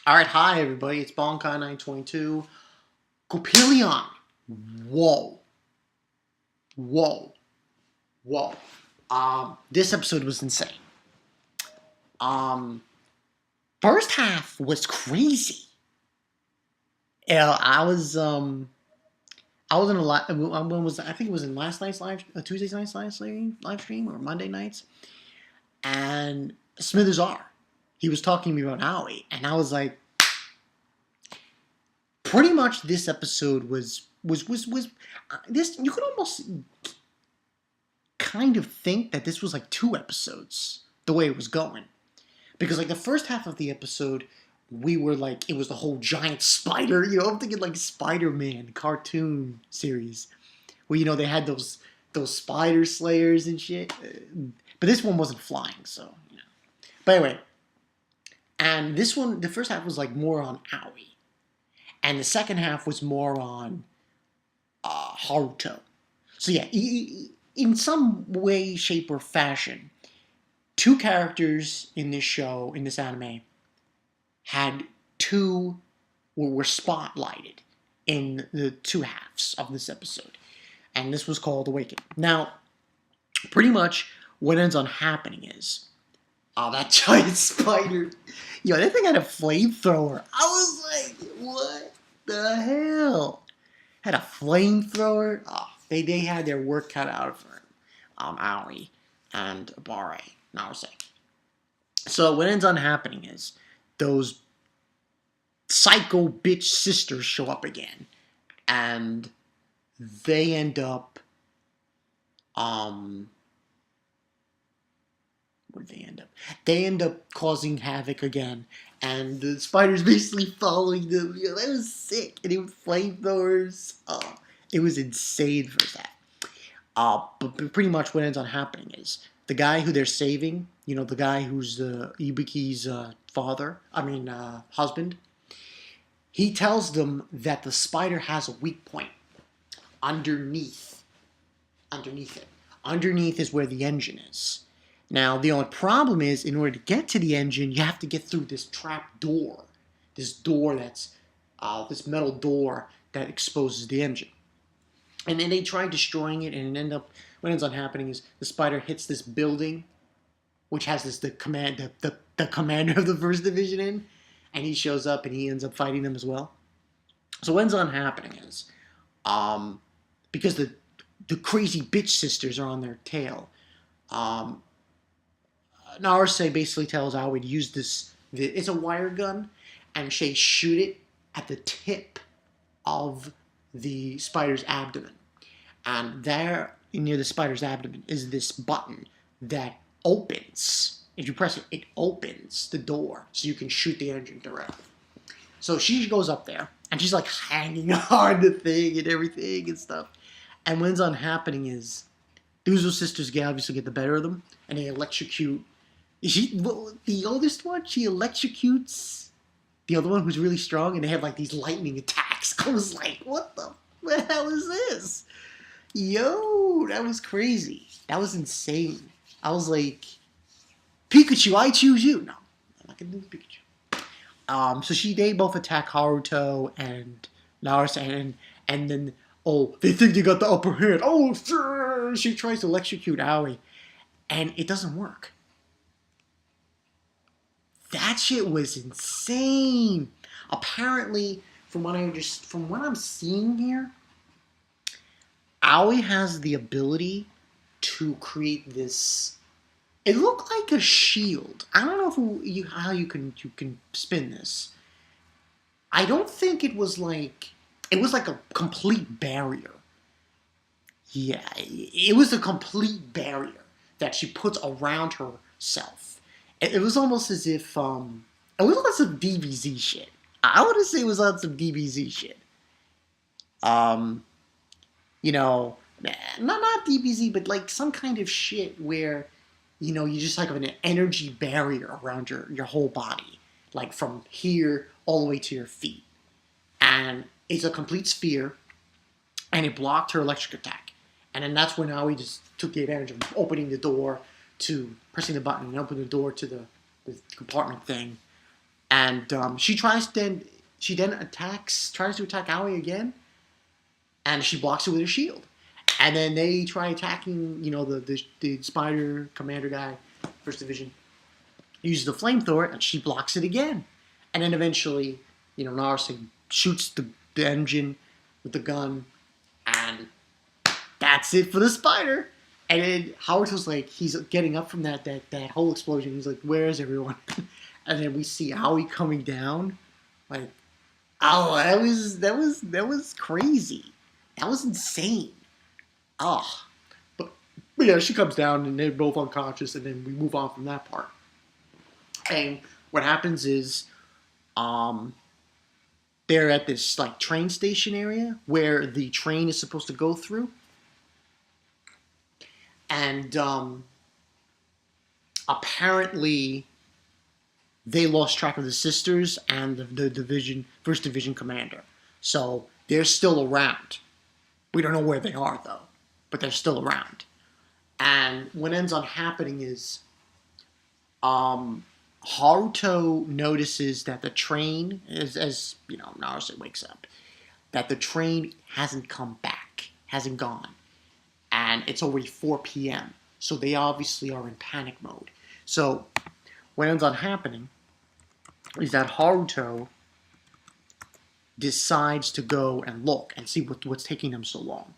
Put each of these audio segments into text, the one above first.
Alright, hi everybody, it's Bonkai922. Coppelion. Whoa. Whoa. Whoa. This episode was insane. First half was crazy. Yeah, I was in a lot. When was I think it was in last night's Tuesday night's live stream or Monday nights, and Smithers R. He was talking to me about Aoi, and I was like, pretty much this episode was this. You could almost kind of think that this was like 2 episodes the way it was going, because like the first half of the episode, we were like, it was the whole giant spider. I'm thinking like Spider-Man cartoon series where they had those spider slayers and shit. But this one wasn't flying, so. But anyway, and this one, the first half was like more on Aoi, and the second half was more on Haruto. So yeah, in some way, shape, or fashion, 2 characters in this show, in this anime, were spotlighted in the 2 halves of this episode. And this was called Awaken. Now, pretty much what ends on happening is, that giant spider, that thing had a flamethrower. I was like, what the hell? Had a flamethrower? Oh, they had their work cut out for Aoi and Naruse. So what ends on happening is those psycho bitch sisters show up again, and they end up where'd they end up? They end up causing havoc again, and the spiders basically following them. That was sick, and it was flamethrowers. It was insane for that. But pretty much what ends on happening is the guy who they're saving, the guy who's Ibuki's husband, he tells them that the spider has a weak point underneath it. Underneath is where the engine is. Now, the only problem is, in order to get to the engine, you have to get through this trap door. This door that's, this metal door that exposes the engine. And then they try destroying it, and what ends up happening is the spider hits this building, which has the commander of the 1st Division in, and he shows up and he ends up fighting them as well. So what ends up happening is, because the crazy bitch sisters are on their tail, Naruse basically tells Aoi to use it's a wire gun, and she shoot it at the tip of the spider's abdomen. And there, near the spider's abdomen, is this button that opens. If you press it, it opens the door so you can shoot the engine directly. So she goes up there, and she's like hanging on the thing and everything and stuff. And what ends up happening is the Uzo sisters obviously get the better of them, and they electrocute. The oldest one, she electrocutes the other one who's really strong, and they have like these lightning attacks. I was like, what the hell is this? Yo, that was crazy. That was insane. I was like, Pikachu, I choose you. No, I'm not gonna do Pikachu. So they both attack Haruto and Naruse, and then, they think they got the upper hand. Oh, sure. She tries to electrocute Aoi, and it doesn't work. That shit was insane. Apparently, from what I'm seeing here, Aoi has the ability to create this. It looked like a shield. I don't know how you can spin this. I don't think it was like a complete barrier. Yeah, it was a complete barrier that she puts around herself. It was almost as if, it was on some DBZ shit. I want to say it was on some DBZ shit. Not DBZ, but like some kind of shit where, you just like have an energy barrier around your whole body. Like from here all the way to your feet. And it's a complete sphere, and it blocked her electric attack. And then that's when Aoi just took the advantage of opening the door to pressing the button and opening the door to the compartment thing And she then tries to attack Aoi again, and she blocks it with her shield. And then they try attacking, the spider commander guy, First Division, uses the flamethrower, and she blocks it again. And then eventually, Naruse shoots the engine with the gun, and that's it for the spider. And then Haruto's like, he's getting up from that whole explosion. He's like, where is everyone? And then we see Aoi coming down. Like, oh, that was crazy. That was insane. Oh. But yeah, she comes down and they're both unconscious, and then we move on from that part. And what happens is, they're at this like train station area where the train is supposed to go through, and apparently they lost track of the sisters and the first division commander. So they're still around. We don't know where they are though, but they're still around. And what ends up happening is, Haruto notices that the train, as Naruse wakes up, that the train hasn't come back, hasn't gone, and it's already 4 p.m. So they obviously are in panic mode. So what ends up happening is that Haruto decides to go and look and see what's taking them so long.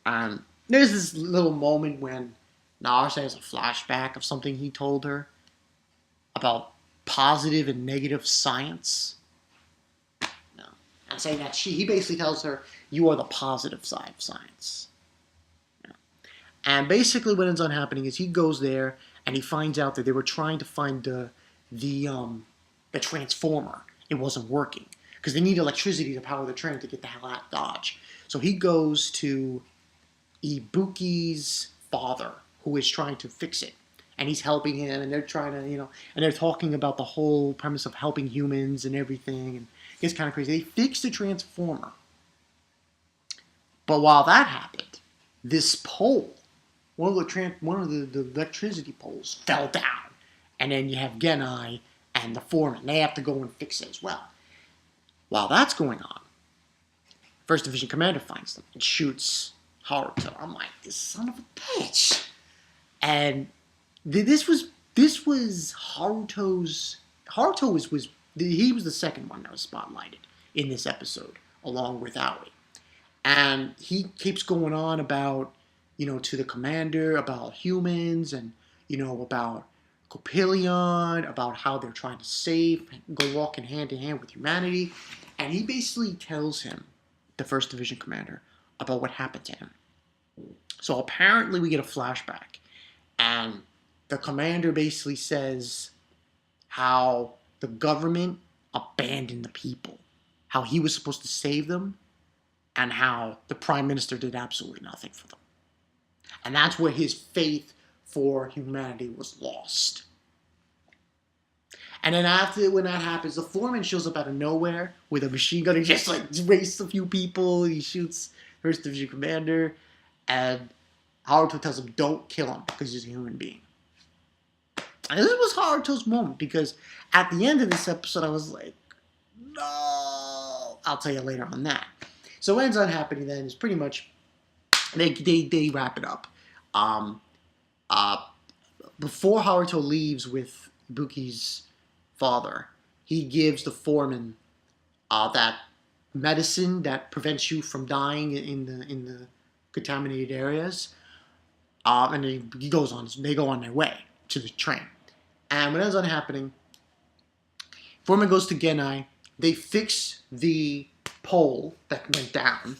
And there's this little moment when Naruse has a flashback of something he told her about positive and negative science. No. I'm saying that he basically tells her, you are the positive side of science. No. And basically what ends up happening is he goes there and he finds out that they were trying to find the transformer. It wasn't working because they need electricity to power the train to get the hell out of Dodge. So he goes to Ibuki's father, who is trying to fix it. And he's helping him, and they're trying to, and they're talking about the whole premise of helping humans and everything, and it gets kind of crazy. They fix the transformer. But while that happened, this pole, one of the electricity poles fell down. And then you have Genai and the foreman. They have to go and fix it as well. While that's going on, First Division Commander finds them and shoots Haruto. I'm like, this son of a bitch. And this was Haruto's. He was the second one that was spotlighted in this episode, along with Aoi. And he keeps going on about, to the commander, about humans, and, about Coppelion, about how they're trying to go walking hand in hand with humanity. And he basically tells him, the First Division commander, about what happened to him. So apparently we get a flashback. And the commander basically says how the government abandoned the people, how he was supposed to save them, and how the prime minister did absolutely nothing for them. And that's where his faith for humanity was lost. And then when that happens, the foreman shows up out of nowhere with a machine gun and just wastes a few people. He shoots First Division commander, and Haruto tells him, don't kill him because he's a human being. And this was Haruto's moment, because at the end of this episode, I was like, no. I'll tell you later on that. So what ends up happening then is pretty much they wrap it up. Before Haruto leaves with Ibuki's father, he gives the foreman that medicine that prevents you from dying in the contaminated areas. And he goes on. They go on their way to the train. And what ends up happening, foreman goes to Genai. They fix the pole that went down,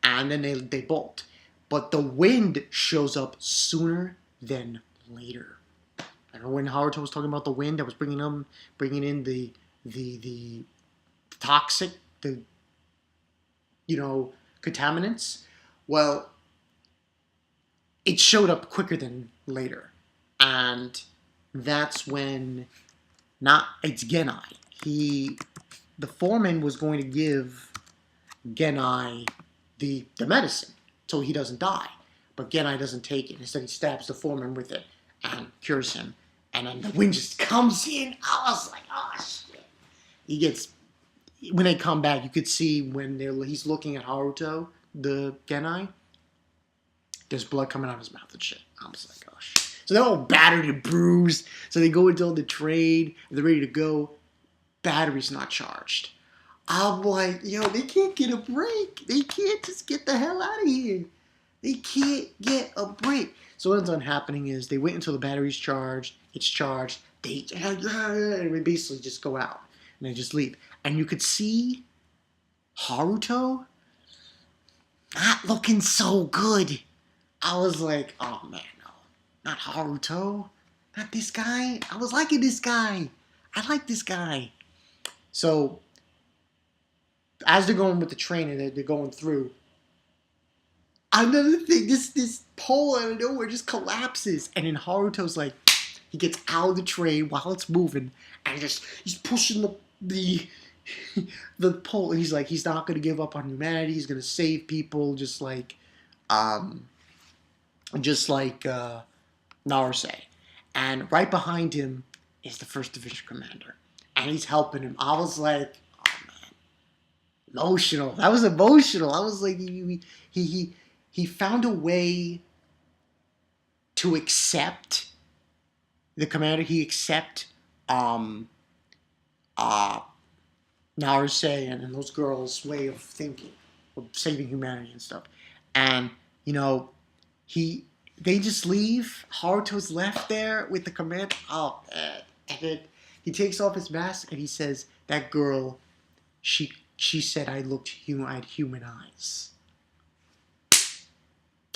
and then they bolt. But the wind shows up sooner than later. I know when Haruto was talking about the wind that was bringing in the toxic, contaminants. Well, it showed up quicker than later, and that's when it's Genai. The foreman was going to give Genai the medicine so he doesn't die, but Genai doesn't take it. Instead, he stabs the foreman with it and cures him. And then the wind just comes in. I was like, oh shit! he gets, when they come back, you could see when he's looking at Haruto, the Genai, there's blood coming out of his mouth and shit. I was like, oh shit. So they're all battered and bruised. So they go into the train, and they're ready to go. Battery's not charged. I'm like, yo, they can't get a break. They can't just get the hell out of here. They can't get a break. So what ends up happening is they wait until the battery's charged. It's charged. And basically just go out. And they just leave. And you could see Haruto not looking so good. I was like, oh man, no. Not Haruto. Not this guy. I was liking this guy. I like this guy. So, as they're going with the train and they're going through, another thing, this pole out of nowhere just collapses. And then Haruto's like, he gets out of the train while it's moving and he's pushing the pole. And he's like, he's not going to give up on humanity. He's going to save people just like Naruse. And right behind him is the 1st Division Commander. And he's helping him. I was like, oh man, emotional. That was emotional. I was like, he found a way to accept the commander. He accept Naruse and those girls' way of thinking, of saving humanity and stuff. And they just leave. Haruto's left there with the commander. Oh man, and then he takes off his mask and he says, that girl, she said I had human eyes.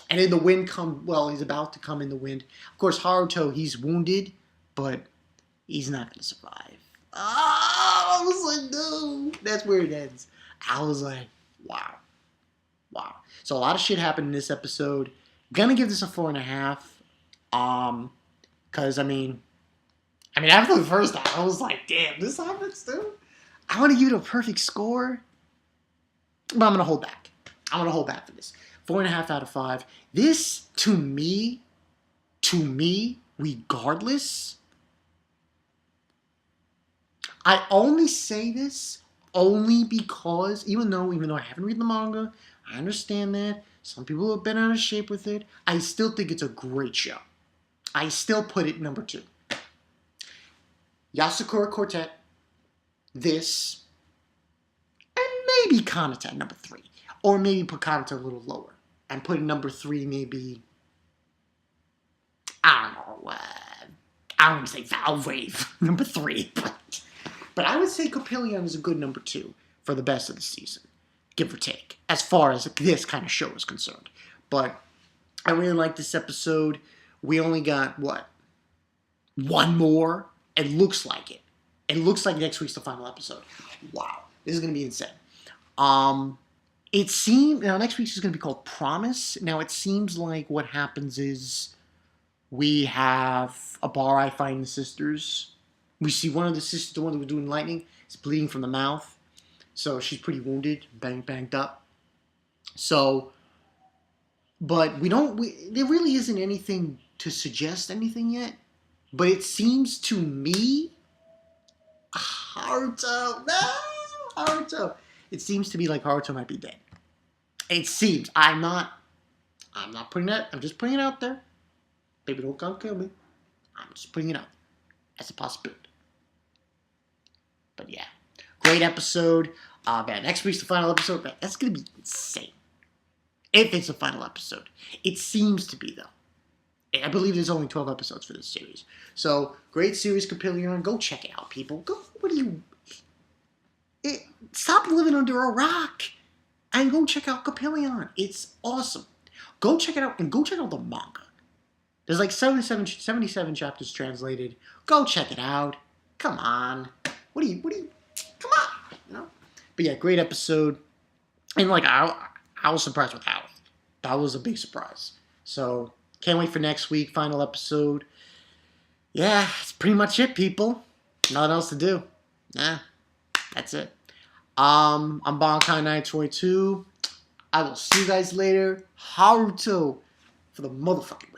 And then the wind he's about to come in the wind. Of course, Haruto, he's wounded, but he's not going to survive. Oh, I was like, no. That's where it ends. I was like, wow. Wow. So a lot of shit happened in this episode. Gonna give this a 4.5. Because, I mean, after the first time, I was like, damn, this happens too? I want to give it a perfect score, but I'm going to hold back. I'm going to hold back for this. 4.5 out of 5. This, to me, regardless, I only say this only because, even though I haven't read the manga, I understand that. Some people have been out of shape with it. I still think it's a great show. I still put it number 2. Yasakura Quartet, this, and maybe Kanata number 3. Or maybe put Kanata a little lower. And put number 3 maybe, I don't know, I don't want to say Valve Wave number 3. But I would say Coppelion is a good number 2 for the best of the season. Give or take. As far as this kind of show is concerned. But I really like this episode. We only got, one more? It looks like it. It looks like next week's the final episode. Wow. This is going to be insane. It seems, next week's is going to be called Promise. Now, it seems like what happens is we have Abari fighting the sisters. We see one of the sisters, the one that was doing lightning, is bleeding from the mouth. So she's pretty wounded, banged up. So, but there really isn't anything to suggest anything yet. But it seems to me, Haruto. It seems to be like Haruto might be dead. It seems. I'm not putting that. I'm just putting it out there. Baby, don't come kill me. I'm just putting it out as a possibility. But yeah, great episode. Man, next week's the final episode. Man, that's gonna be insane. If it's the final episode, it seems to be though. I believe there's only 12 episodes for this series. So, great series, Coppelion. Go check it out, people. Go. Stop living under a rock and go check out Coppelion. It's awesome. Go check it out and go check out the manga. There's like 77 chapters translated. Go check it out. Come on. What do you, come on. But yeah, great episode. And I was surprised with Aoi. That was a big surprise. So, can't wait for next week, final episode. Yeah, that's pretty much it, people. Nothing else to do. Nah, that's it. I'm Bonkai922. I will see you guys later. Haruto for the motherfucking